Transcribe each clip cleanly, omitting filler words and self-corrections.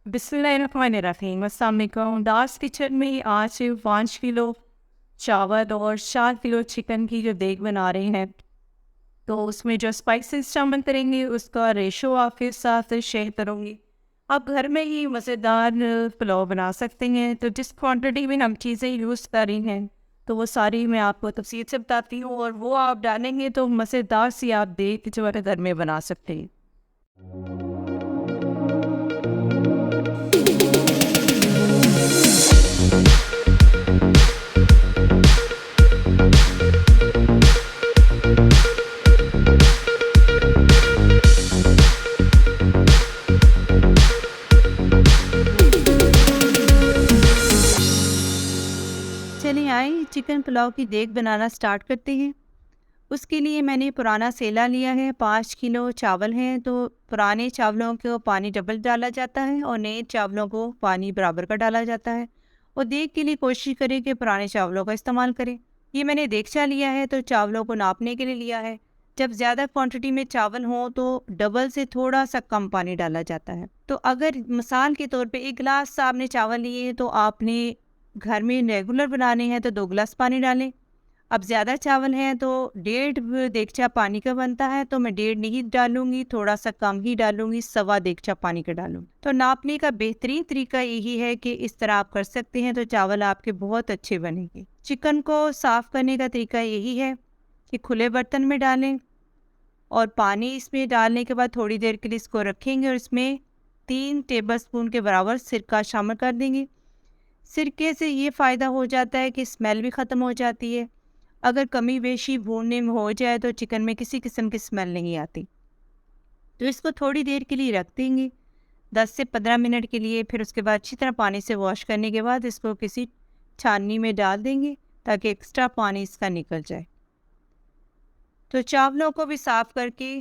बिस्मिल्लाहिर्रहमानिर्रहीम। अस्सलाम वालेकुम। दास किचन में आज 5 किलो चावल और 4 किलो चिकन की जो देग बना रहे हैं, तो उसमें जो स्पाइसेस शामिल करेंगे उसका रेशो आपके साथ शेयर करूँगी। आप घर में ही मज़ेदार पुलाव बना सकते हैं। तो जिस क्वांटिटी में हम चीज़ें यूज़ कर रही हैं, तो वो सारी मैं आपको तफसील से बताती हूँ, और वो आप डालेंगे तो मज़ेदार सी आप देग जो है घर में बना सकते हैं। चलिए आइए चिकन पुलाव की देग बनाना स्टार्ट करते हैं। उसके लिए मैंने पुराना सेला लिया है। 5 किलो चावल हैं, तो पुराने चावलों को पानी डबल डाला जाता है और नए चावलों को पानी बराबर का डाला जाता है। और देग के लिए कोशिश करें कि पुराने चावलों का इस्तेमाल करें। ये मैंने देगचा लिया है, तो चावलों को नापने के लिए लिया है। जब ज़्यादा क्वांटिटी में चावल हों तो डबल से थोड़ा सा कम पानी डाला जाता है। तो अगर मिसाल के तौर पे 1 गिलास आपने चावल लिए हैं, तो आपने घर में रेगुलर बनाने हैं तो 2 गिलास पानी डालें। अब ज़्यादा चावल हैं तो 1.5 देगचा पानी का बनता है, तो मैं 1.5 नहीं डालूंगी, थोड़ा सा कम ही डालूंगी, 1.25 देगचा पानी का डालूंगी। तो नापने का बेहतरीन तरीका यही है कि इस तरह आप कर सकते हैं, तो चावल आपके बहुत अच्छे बनेंगे। चिकन को साफ़ करने का तरीका यही है कि खुले बर्तन में डालें और पानी इसमें डालने के बाद थोड़ी देर के लिए इसको रखेंगे और इसमें 3 टेबल स्पून के बराबर सिरका शामिल कर देंगे। सिरके से ये फ़ायदा हो जाता है कि स्मेल भी ख़त्म हो जाती है। अगर कमी बेशी भूनने में हो जाए तो चिकन में किसी किस्म की स्मेल नहीं आती। तो इसको थोड़ी देर के लिए रख देंगे, 10 से 15 मिनट के लिए। फिर उसके बाद अच्छी तरह पानी से वॉश करने के बाद इसको किसी छाननी में डाल देंगे ताकि एक्स्ट्रा पानी इसका निकल जाए। तो चावलों को भी साफ़ करके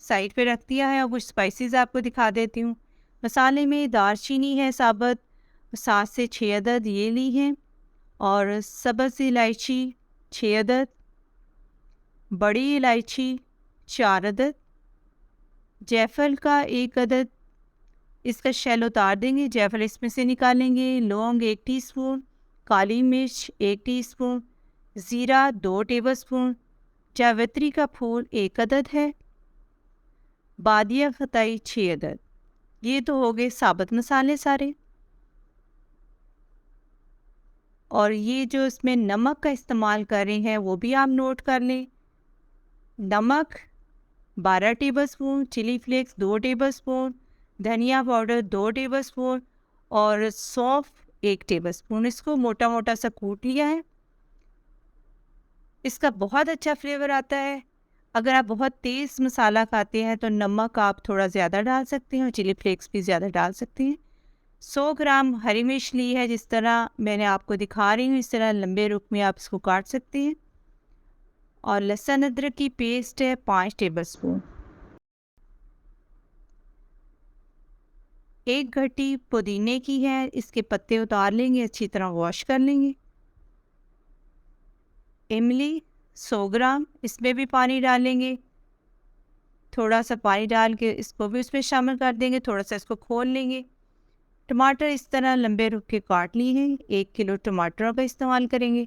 साइड पे रख दिया है और कुछ स्पाइसेस आपको दिखा देती हूँ। मसाले में दालचीनी है साबुत, 7 से 6 अदद ये ली हैं, और सब्ज़ इलायची 6 अदद, बड़ी इलायची 4 अदद, जायफल का 1 अदद, इसका शेल उतार देंगे, जायफल इसमें से निकालेंगे। लौंग 1 टीस्पून, काली मिर्च 1 टीस्पून, ज़ीरा 2 टेबलस्पून, जावित्री का फूल 1 अदद है, बादिया खताई 6 अदद। ये तो हो गए साबुत मसाले सारे। और ये जो इसमें नमक का इस्तेमाल कर रहे हैं वो भी आप नोट कर लें। नमक 12 टेबलस्पून, चिली फ्लेक्स 2 टेबलस्पून, धनिया पाउडर 2 टेबलस्पून और सौंफ 1 टेबलस्पून। इसको मोटा मोटा सा कूट लिया है। इसका बहुत अच्छा फ्लेवर आता है। अगर आप बहुत तेज़ मसाला खाते हैं तो नमक आप थोड़ा ज़्यादा डाल सकते हैं और चिली फ्लेक्स भी ज़्यादा डाल सकते हैं। 100 ग्राम हरी मिर्च ली है, जिस तरह मैंने आपको दिखा रही हूँ इस तरह लंबे रुख में आप इसको काट सकते हैं। और लहसुन अदरक की पेस्ट है 5 टेबलस्पून। 1 गड्डी पुदीने की है, इसके पत्ते उतार लेंगे, अच्छी तरह वॉश कर लेंगे। इमली 100 ग्राम, इसमें भी पानी डालेंगे। थोड़ा सा पानी डाल के इसको भी उसमें शामिल कर देंगे, थोड़ा सा इसको खोल लेंगे। टमाटर इस तरह लंबे रुख के काट लिए हैं, 1 किलो टमाटरों का इस्तेमाल करेंगे।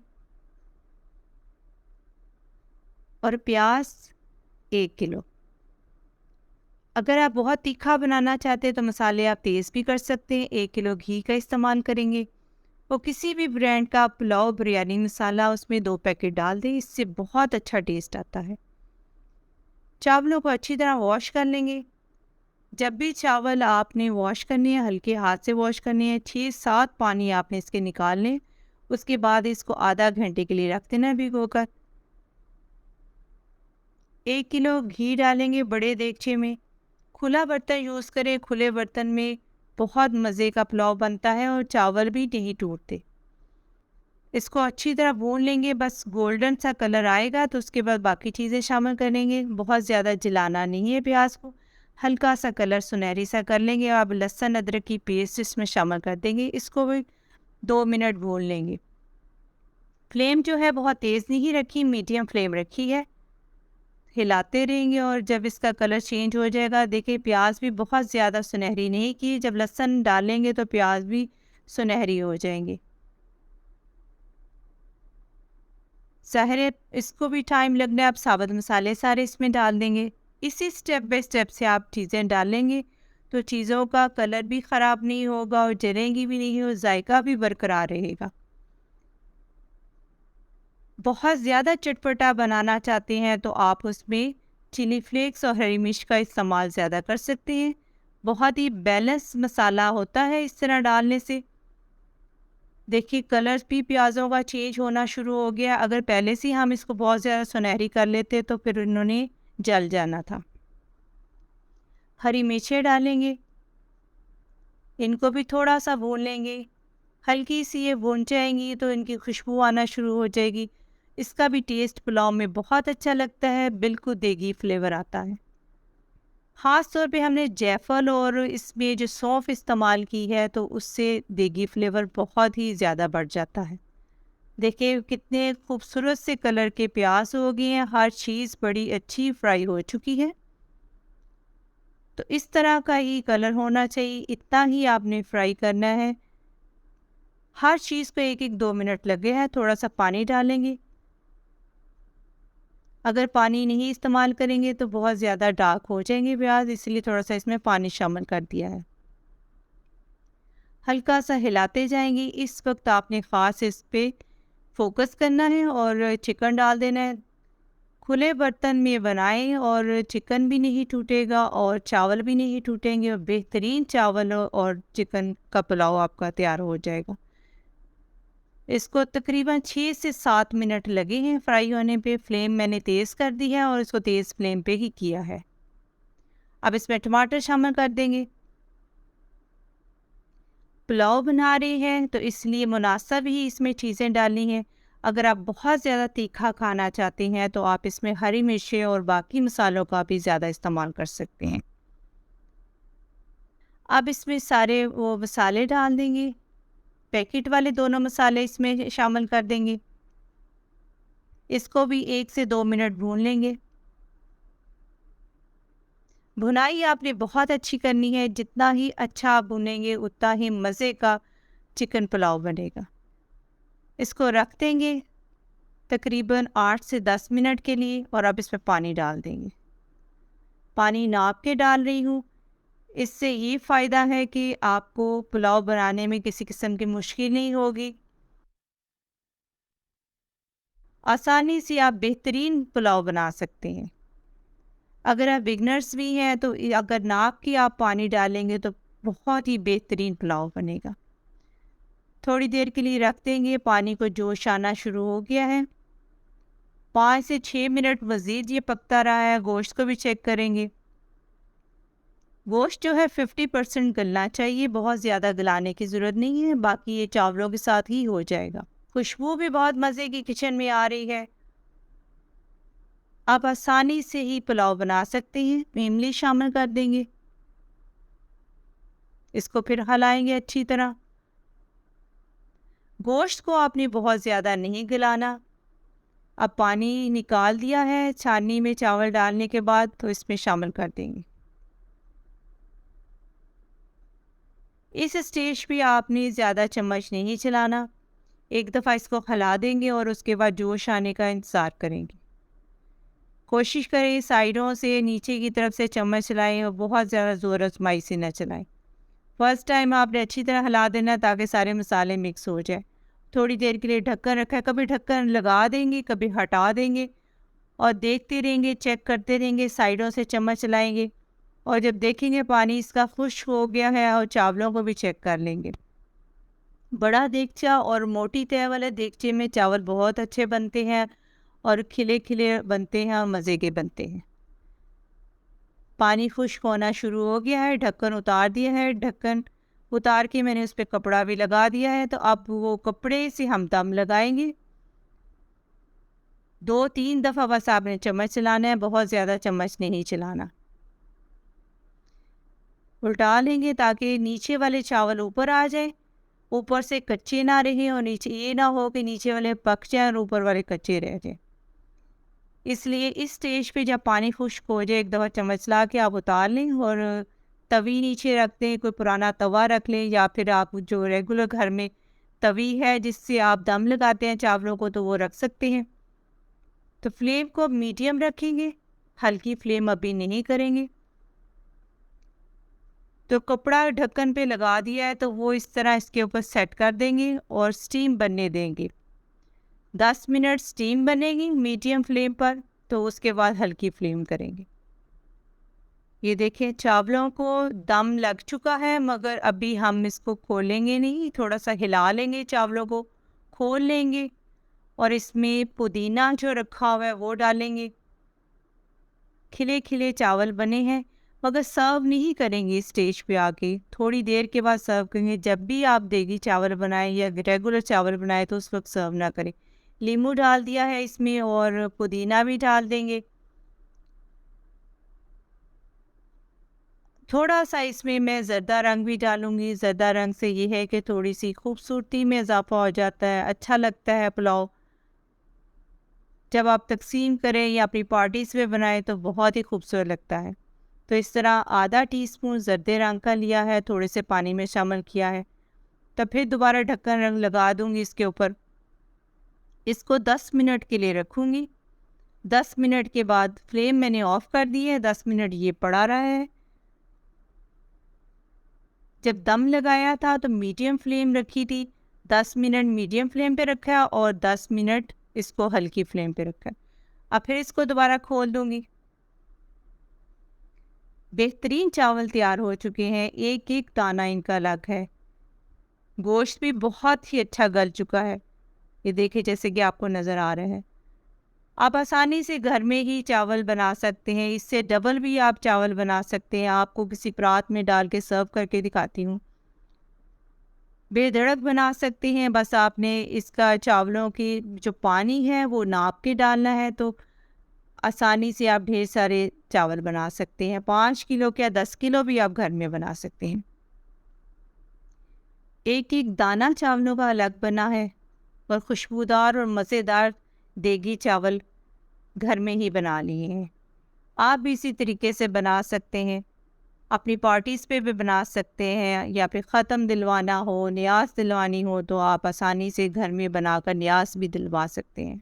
और प्याज 1 किलो। अगर आप बहुत तीखा बनाना चाहते हैं तो मसाले आप तेज़ भी कर सकते हैं। 1 किलो घी का इस्तेमाल करेंगे। और किसी भी ब्रांड का पुलाव बिरयानी मसाला उसमें 2 पैकेट डाल दें, इससे बहुत अच्छा टेस्ट आता है। चावलों को अच्छी तरह वॉश कर लेंगे। जब भी चावल आपने वॉश करने हैं हल्के हाथ से वॉश करने हैं, 6-7 पानी आपने इसके निकाल लें। उसके बाद इसको आधा घंटे के लिए रख देना है भिगोकर। 1 किलो घी डालेंगे बड़े देगचे में। खुला बर्तन यूज़ करें, खुले बर्तन में बहुत मज़े का पुलाव बनता है और चावल भी नहीं टूटते। इसको अच्छी तरह भून लेंगे, बस गोल्डन सा कलर आएगा तो उसके बाद बाकी चीज़ें शामिल करेंगे। बहुत ज़्यादा जलाना नहीं है प्याज को, हल्का सा कलर सुनहरी सा कर लेंगे। अब लहसुन अदरक की पेस्ट इसमें शामिल कर देंगे, इसको भी 2 मिनट भून लेंगे। फ्लेम जो है बहुत तेज़ नहीं रखी, मीडियम फ्लेम रखी है। हिलाते रहेंगे और जब इसका कलर चेंज हो जाएगा, देखिए प्याज भी बहुत ज़्यादा सुनहरी नहीं की, जब लहसुन डालेंगे तो प्याज भी सुनहरी हो जाएंगे। ज़ाहिर है इसको भी टाइम लगना है, आप साबुत मसाले सारे इसमें डाल देंगे। इसी स्टेप बाय स्टेप से आप चीज़ें डालेंगे तो चीज़ों का कलर भी ख़राब नहीं होगा और जलेंगी भी नहीं और जायका भी बरकरार रहेगा। बहुत ज़्यादा चटपटा बनाना चाहते हैं तो आप उसमें चिली फ्लेक्स और हरी मिर्च का इस्तेमाल ज़्यादा कर सकते हैं। बहुत ही बैलेंस मसाला होता है इस तरह डालने से। देखिए कलर भी प्याज़ों का चेंज होना शुरू हो गया। अगर पहले से ही हम इसको बहुत ज़्यादा सुनहरी कर लेते तो फिर इन्होंने जल जाना था। हरी मिर्चें डालेंगे, इनको भी थोड़ा सा भून लेंगे। हल्की सी ये भून जाएंगी तो इनकी खुशबू आना शुरू हो जाएगी। इसका भी टेस्ट पुलाव में बहुत अच्छा लगता है, बिल्कुल देगी फ्लेवर आता है। ख़ास तौर पे हमने जायफल और इसमें जो सौंफ इस्तेमाल की है तो उससे देगी फ्लेवर बहुत ही ज़्यादा बढ़ जाता है। देखिए कितने खूबसूरत से कलर के प्याज हो गए हैं, हर चीज़ बड़ी अच्छी फ्राई हो चुकी है। तो इस तरह का ही कलर होना चाहिए, इतना ही आपने फ्राई करना है। हर चीज़ को 1-1 2 मिनट लगे हैं। थोड़ा सा पानी डालेंगे, अगर पानी नहीं इस्तेमाल करेंगे तो बहुत ज़्यादा डार्क हो जाएंगे प्याज, इसलिए थोड़ा सा इसमें पानी शामिल कर दिया है। हल्का सा हिलाते जाएंगे। इस वक्त आपने ख़ास इस पे फोकस करना है और चिकन डाल देना है। खुले बर्तन में बनाएं और चिकन भी नहीं टूटेगा और चावल भी नहीं टूटेंगे और बेहतरीन चावल और चिकन का पुलाव आपका तैयार हो जाएगा। इसको तकरीबन 6 से 7 मिनट लगे हैं फ्राई होने पे। फ्लेम मैंने तेज़ कर दी है और इसको तेज़ फ्लेम पे ही किया है। अब इसमें टमाटर शामिल कर देंगे। पुलाव बना रहे हैं तो इसलिए मुनासिब ही इसमें चीज़ें डालनी हैं। अगर आप बहुत ज़्यादा तीखा खाना चाहते हैं तो आप इसमें हरी मिर्चें और बाकी मसालों का भी ज़्यादा इस्तेमाल कर सकते हैं। अब इसमें सारे वो मसाले डाल देंगे, पैकेट वाले दोनों मसाले इसमें शामिल कर देंगे। इसको भी 1 से 2 मिनट भून लेंगे। भुनाई आपने बहुत अच्छी करनी है, जितना ही अच्छा आप भुनेंगे उतना ही मज़े का चिकन पुलाव बनेगा। इसको रख देंगे तकरीबन 8 से 10 मिनट के लिए और अब इसमें पानी डाल देंगे। पानी नाप के डाल रही हूँ। इससे ये फ़ायदा है कि आपको पुलाव बनाने में किसी किस्म की मुश्किल नहीं होगी। आसानी से आप बेहतरीन पुलाव बना सकते हैं। अगर आप बिगनर्स भी हैं तो अगर नाप के आप पानी डालेंगे तो बहुत ही बेहतरीन पुलाव बनेगा। थोड़ी देर के लिए रख देंगे। पानी को जोश आना शुरू हो गया है। 5 से 6 मिनट मज़ीद ये पकता रहा है। गोश्त को भी चेक करेंगे। गोश्त जो है 50% गलना चाहिए, बहुत ज़्यादा गलाने की ज़रूरत नहीं है। बाकी ये चावलों के साथ ही हो जाएगा। खुशबू भी बहुत मज़े की किचन में आ रही है। आप आसानी से ही पुलाव बना सकते हैं। इमली शामिल कर देंगे। इसको फिर हिलाएंगे अच्छी तरह। गोश्त को आपने बहुत ज़्यादा नहीं गलाना। अब पानी निकाल दिया है छाननी में चावल डालने के बाद, तो इसमें शामिल कर देंगे। इस स्टेज पे आपने ज़्यादा चम्मच नहीं चलाना। एक दफ़ा इसको हिला देंगे और उसके बाद जोश आने का इंतज़ार करेंगे। कोशिश करें साइडों से नीचे की तरफ से चम्मच चलाएं और बहुत ज़्यादा ज़ोर आजमाई से न चलाएं। फर्स्ट टाइम आपने अच्छी तरह हिला देना ताकि सारे मसाले मिक्स हो जाए। थोड़ी देर के लिए ढक्कन रखा है, कभी ढक्कन लगा देंगे कभी हटा देंगे और देखते रहेंगे, चेक करते रहेंगे, साइडों से चम्मच चलाएंगे और जब देखेंगे पानी इसका खुश्क हो गया है और चावलों को भी चेक कर लेंगे। बड़ा देगचा और मोटी तय वाले देगचे में चावल बहुत अच्छे बनते हैं और खिले खिले बनते हैं और मज़े के बनते हैं। पानी खुश्क होना शुरू हो गया है। ढक्कन उतार दिया है। ढक्कन उतार के मैंने उस पर कपड़ा भी लगा दिया है। तो अब वो कपड़े से हम दम लगाएंगे। 2-3 दफ़ा बस आपने चम्मच चलाना है, बहुत ज़्यादा चम्मच नहीं चलाना। उल्टा लेंगे ताकि नीचे वाले चावल ऊपर आ जाए, ऊपर से कच्चे ना रहें और नीचे ये ना हो कि नीचे वाले पक जाए और ऊपर वाले कच्चे रह जाए। इसलिए इस स्टेज पे जब पानी खुश्क हो जाए एक दफ़ा चम्मच ला के आप उतार लें और तवी नीचे रख दें, कोई पुराना तवा रख लें या फिर आप जो रेगुलर घर में तवी है जिससे आप दम लगाते हैं चावलों को तो वो रख सकते हैं। तो फ्लेम को अब मीडियम रखेंगे, हल्की फ्लेम अभी नहीं करेंगे। तो कपड़ा ढक्कन पे लगा दिया है तो वो इस तरह इसके ऊपर सेट कर देंगे और स्टीम बनने देंगे। 10 मिनट स्टीम बनेगी मीडियम फ्लेम पर, तो उसके बाद हल्की फ्लेम करेंगे। ये देखें चावलों को दम लग चुका है मगर अभी हम इसको खोलेंगे नहीं, थोड़ा सा हिला लेंगे चावलों को, खोल लेंगे और इसमें पुदीना जो रखा हुआ है वो डालेंगे। खिले खिले चावल बने हैं मगर सर्व नहीं करेंगे स्टेज पे आके, थोड़ी देर के बाद सर्व करेंगे। जब भी आप देगी चावल बनाएं या रेगुलर चावल बनाएं तो उस वक्त सर्व ना करें। नींबू डाल दिया है इसमें और पुदीना भी डाल देंगे। थोड़ा सा इसमें मैं ज़र्दा रंग भी डालूंगी। ज़र्दा रंग से ये है कि थोड़ी सी खूबसूरती में इजाफा हो जाता है, अच्छा लगता है पुलाव। जब आप तकसीम करें या अपनी पार्टीज़ में बनाएं तो बहुत ही खूबसूरत लगता है। तो इस तरह आधा टीस्पून ज़र्दे रंग का लिया है, थोड़े से पानी में शामिल किया है। तब फिर दोबारा ढक्कन रंग लगा दूंगी इसके ऊपर। इसको 10 मिनट के लिए रखूंगी। 10 मिनट के बाद फ्लेम मैंने ऑफ़ कर दी है। 10 मिनट ये पड़ा रहा है। जब दम लगाया था तो मीडियम फ्लेम रखी थी, 10 मिनट मीडियम फ्लेम पे रखा और 10 मिनट इसको हल्की फ्लेम पे रखा। अब फिर इसको दोबारा खोल दूंगी। बेहतरीन चावल तैयार हो चुके हैं, एक एक दाना इनका अलग है। गोश्त भी बहुत ही अच्छा गल चुका है, ये देखिए जैसे कि आपको नज़र आ रहा है। आप आसानी से घर में ही चावल बना सकते हैं, इससे डबल भी आप चावल बना सकते हैं। आपको किसी परात में डाल के सर्व करके दिखाती हूँ। बेधड़क बना सकते हैं, बस आपने इसका चावलों की जो पानी है वो नाप के डालना है तो आसानी से आप ढेर सारे चावल बना सकते हैं। 5 किलो क्या 10 किलो भी आप घर में बना सकते हैं। एक एक दाना चावलों का अलग बना है और खुशबूदार और मज़ेदार देगी चावल घर में ही बना लिए हैं। आप भी इसी तरीके से बना सकते हैं, अपनी पार्टीज़ पे भी बना सकते हैं या फिर ख़त्म दिलवाना हो, न्याज़ दिलवानी हो तो आप आसानी से घर में बनाकर न्याज़ भी दिलवा सकते हैं।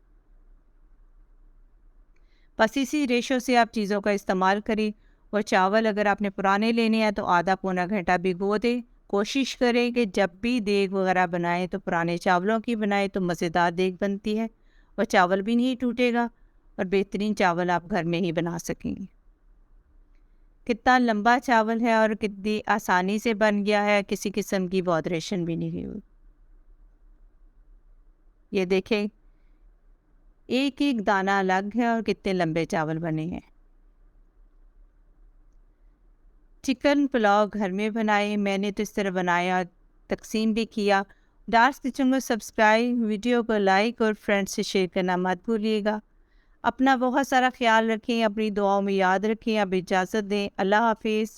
बस इसी रेशो से आप चीज़ों का इस्तेमाल करें। और चावल अगर आपने पुराने लेने हैं तो आधा पौना घंटा भिगो दें। कोशिश करें कि जब भी देग वगैरह बनाएं तो पुराने चावलों की बनाएं तो मज़ेदार देग बनती है और चावल भी नहीं टूटेगा और बेहतरीन चावल आप घर में ही बना सकेंगे। कितना लंबा चावल है और कितनी आसानी से बन गया है, किसी किस्म की बॉदरेशन भी नहीं हुई। ये देखें एक एक दाना अलग है और कितने लंबे चावल बने हैं। चिकन पुलाव घर में बनाए, मैंने तो इस तरह बनाया, तकसीम भी किया। डार्क किचन को सब्सक्राइब, वीडियो को लाइक और फ्रेंड्स से शेयर करना मत भूलिएगा। अपना बहुत सारा ख्याल रखें, अपनी दुआओं में याद रखें। अब इजाज़त दें, अल्लाह हाफिज़।